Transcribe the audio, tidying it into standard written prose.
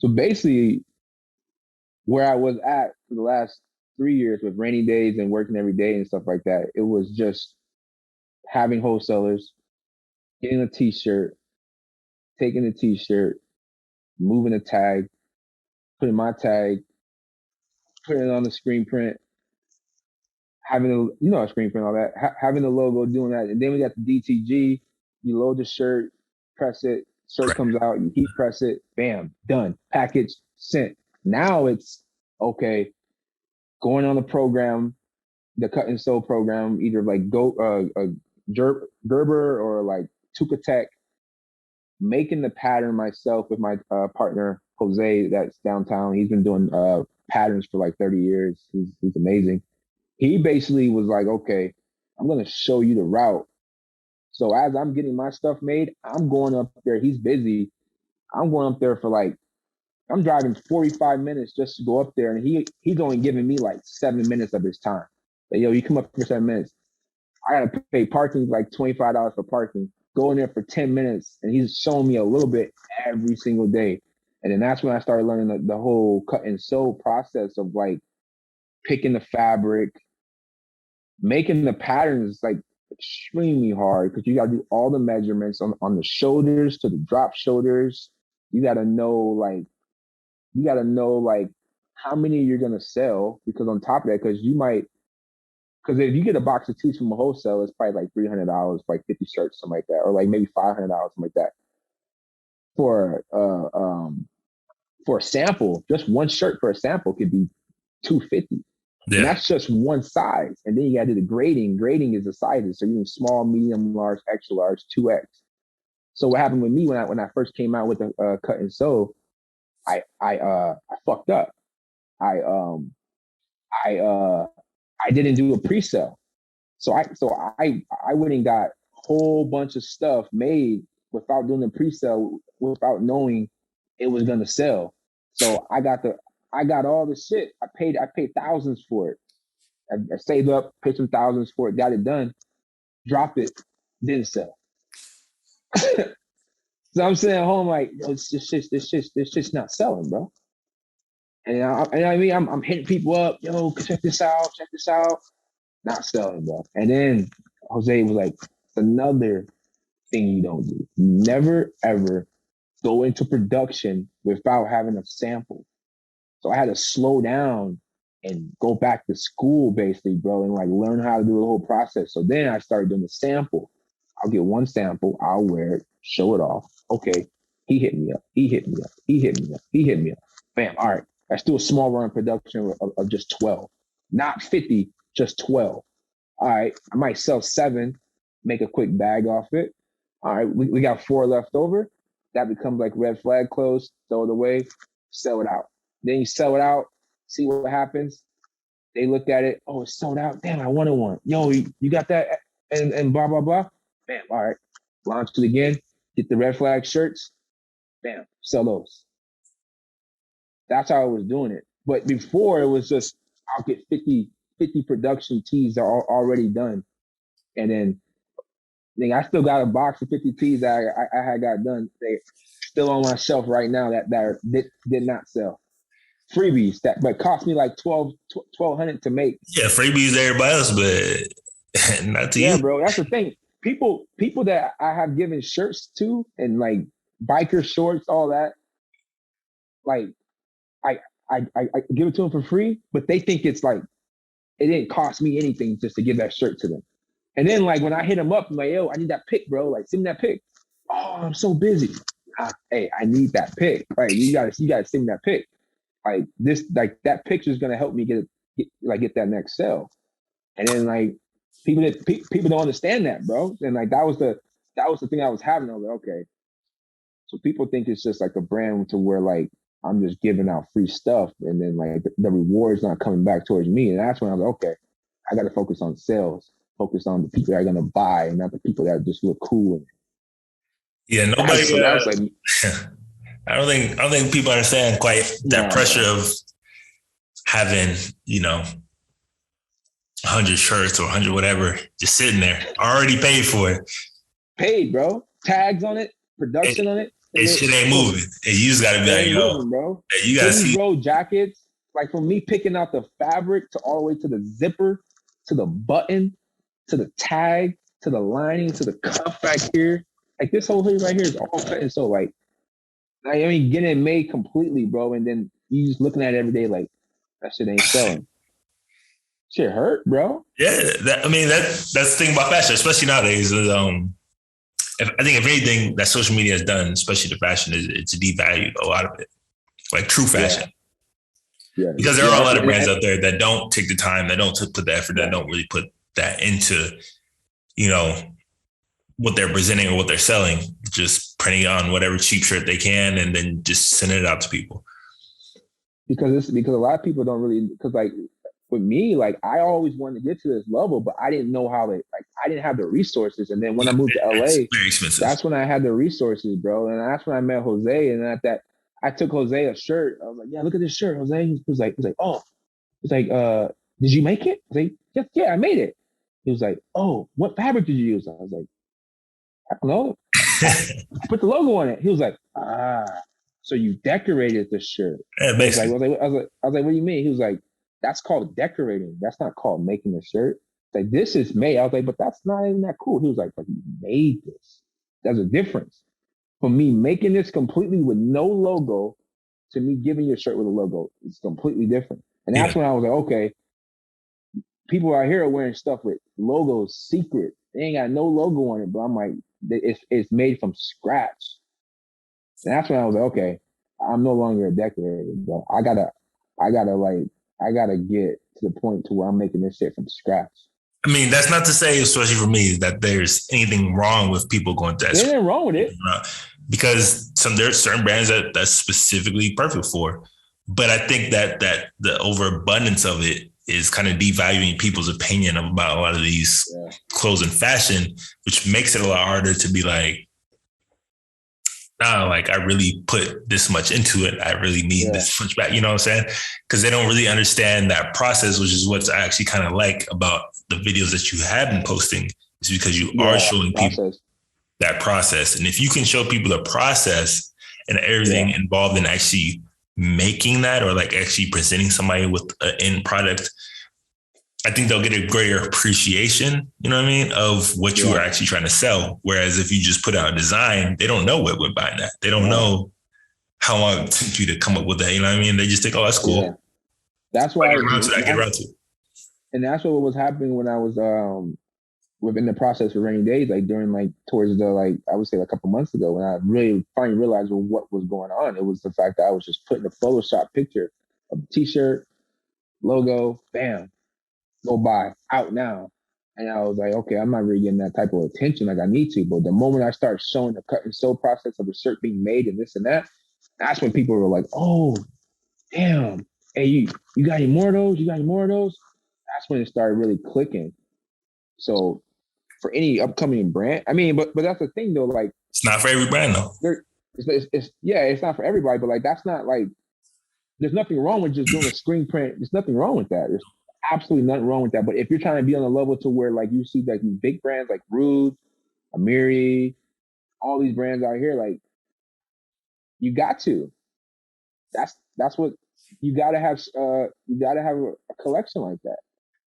So basically, where I was at for the last 3 years with rainy days and working every day and stuff like that, it was just having wholesalers, getting a t-shirt, taking the t-shirt, moving a tag, putting my tag, putting it on the screen print, having a screen print, all that, having the logo, doing that. And then we got the DTG, you load the shirt, press it, shirt comes out, you heat press it, bam, done, package, sent. Now it's, okay, going on the program, the cut and sew program, either like Gerber or like Tukatech, making the pattern myself with my partner, Jose, that's downtown. He's been doing patterns for like 30 years. He's amazing. He basically was like, okay, I'm going to show you the route. So as I'm getting my stuff made, I'm going up there. He's busy. I'm going up there for like, I'm driving 45 minutes just to go up there. And he's only giving me like 7 minutes of his time. Like, yo, you come up for 7 minutes. I got to pay parking like $25 for parking. Go in there for 10 minutes. And he's showing me a little bit every single day. And then that's when I started learning the whole cut and sew process of like picking the fabric, making the patterns like extremely hard because you got to do all the measurements on the shoulders to the drop shoulders. You got to know how many you're going to sell, because on top of that, because if you get a box of tees from a wholesale, it's probably like $300, like 50 shirts, something like that, or like maybe $500, something like that. For a sample, just one shirt for a sample could be $250. Yeah. And that's just one size. And then you got to do the grading. Grading is the sizes. So you need small, medium, large, extra large, 2X. So what happened with me when I first came out with the cut and sew, I fucked up. I didn't do a pre-sale. So I went and got a whole bunch of stuff made without doing the pre-sale, without knowing it was gonna sell. So I got all the shit. I paid thousands for it. I saved up, paid some thousands for it, got it done, dropped it, didn't sell. So I'm sitting at home like, this shit's not selling, bro. And I mean, I'm hitting people up, yo, check this out, not selling, bro. And then Jose was like, another thing you don't do. Never ever go into production without having a sample. So I had to slow down and go back to school basically, bro, and like learn how to do the whole process. So then I started doing the sample. I'll get one sample, I'll wear it, show it off. Okay, he hit me up. Bam, all right. Let's do a small run production of just 12. Not 50, just 12. All right, I might sell 7, make a quick bag off it. All right, we got 4 left over. That becomes like red flag clothes, throw it away, sell it out. Then you sell it out, see what happens. They look at it, oh, it's sold out. Damn, I wanted one. Yo, you got that? And blah, blah, blah. Bam, all right. Launch it again, get the red flag shirts. Bam, sell those. That's how I was doing it. But before, it was just, I'll get 50 production tees that are already done. And then I still got a box of 50 tees that I had got done. They still on my shelf right now that did not sell. Freebies but cost me like $1,200 to make. Yeah, freebies to everybody else, but not to you. Yeah, bro, that's the thing. People that I have given shirts to and like biker shorts, all that, like I give it to them for free, but they think it's like it didn't cost me anything just to give that shirt to them. And then like when I hit them up, I'm like, yo, I need that pic, bro. Like, send me that pic. Oh, I'm so busy. Hey, I need that pic. Right, you gotta send me that pic. Like this, like that picture is gonna help me get that next sale. And then like people don't understand that, bro. And like that was the thing I was having. I was like, okay. So people think it's just like a brand to where like I'm just giving out free stuff, and then like the reward's not coming back towards me. And that's when I'm like, okay, I got to focus on sales, focus on the people that are gonna buy, and not the people that just look cool. Yeah, nobody. So that was like, I don't think people understand quite that pressure of having 100 shirts or 100 whatever just sitting there, already paid for it. Paid, bro. Tags on it, production on it. shit ain't moving. And you just gotta be like, yo, moving, bro. You gotta see roll jackets, like from me picking out the fabric to all the way to the zipper, to the button, to the tag, to the lining, to the cuff back here. Like this whole thing right here is all cut and sew. Like, I mean, getting it made completely, bro. And then you just looking at it every day like, that shit ain't selling. Shit hurt, bro. Yeah, that's the thing about fashion, especially nowadays. I think if anything that social media has done, especially the fashion, is it's devalued a lot of it, like true fashion. Yeah. Because there are a lot of brands out there that don't take the time, that don't put the effort, that don't really put that into, what they're presenting or what they're selling, just printing on whatever cheap shirt they can and then just sending it out to people. Because a lot of people don't really, because like with me, like I always wanted to get to this level, but I didn't know how I didn't have the resources. And then when I moved to LA, very expensive. That's when I had the resources, bro. And that's when I met Jose. And at that, I took Jose a shirt. I was like, yeah, look at this shirt, Jose. He was like, oh, he's like, did you make it? I was like, yeah, I made it. He was like, oh, what fabric did you use? I was like, I don't know. I put the logo on it. He was like, so you decorated the shirt. Yeah, I was like, what do you mean? He was like, that's called decorating. That's not called making a shirt. Like, this is made. I was like, but that's not even that cool. He was like, but you made this. There's a difference. From me making this completely with no logo to me giving you a shirt with a logo, it's completely different. And that's when I was like, okay, people out here are wearing stuff with logos secret. They ain't got no logo on it, but I'm like, it's made from scratch. And that's when I was like, okay, I'm no longer a decorator, but I gotta get to the point to where I'm making this shit from scratch. I mean, that's not to say, especially for me, that there's anything wrong with people going to that. There's nothing wrong with it. Because there's certain brands that's specifically perfect for. But I think that the overabundance of it is kind of devaluing people's opinion about a lot of these clothes and fashion, which makes it a lot harder to be like, nah, like I really put this much into it. I really need this much back. You know what I'm saying? Because they don't really understand that process, which is what's actually kind of like about the videos that you have been posting, is because you are showing people that process. And if you can show people the process and everything involved in actually making that, or like actually presenting somebody with an end product, I think they'll get a greater appreciation, you know what I mean, of what you are actually trying to sell. Whereas if you just put out a design, they don't know what went behind that. They don't know how long it took you to come up with that. You know what I mean? They just think, oh, that's cool. Yeah. That's why I get around to it. And that's what was happening when I was within the process for Rainy Days, like during like towards the, like, I would say a couple months ago, when I really finally realized what was going on. It was the fact that I was just putting a Photoshop picture of a t-shirt, logo, bam, go buy, out now. And I was like, okay, I'm not really getting that type of attention like I need to. But the moment I start showing the cut and sew process of the shirt being made and this and that, that's when people were like, oh, damn. Hey, you got any more of those? You got any more of those? That's when it started really clicking. So for any upcoming brand, I mean, but that's the thing though, like, it's not for every brand though. It's not for everybody, but like, that's not like, there's nothing wrong with just doing a screen print. There's nothing wrong with that. There's absolutely nothing wrong with that. But if you're trying to be on a level to where like you see like these big brands like Rude, Amiri, all these brands out here, like, you got to. That's what you gotta have. You gotta have a collection like that.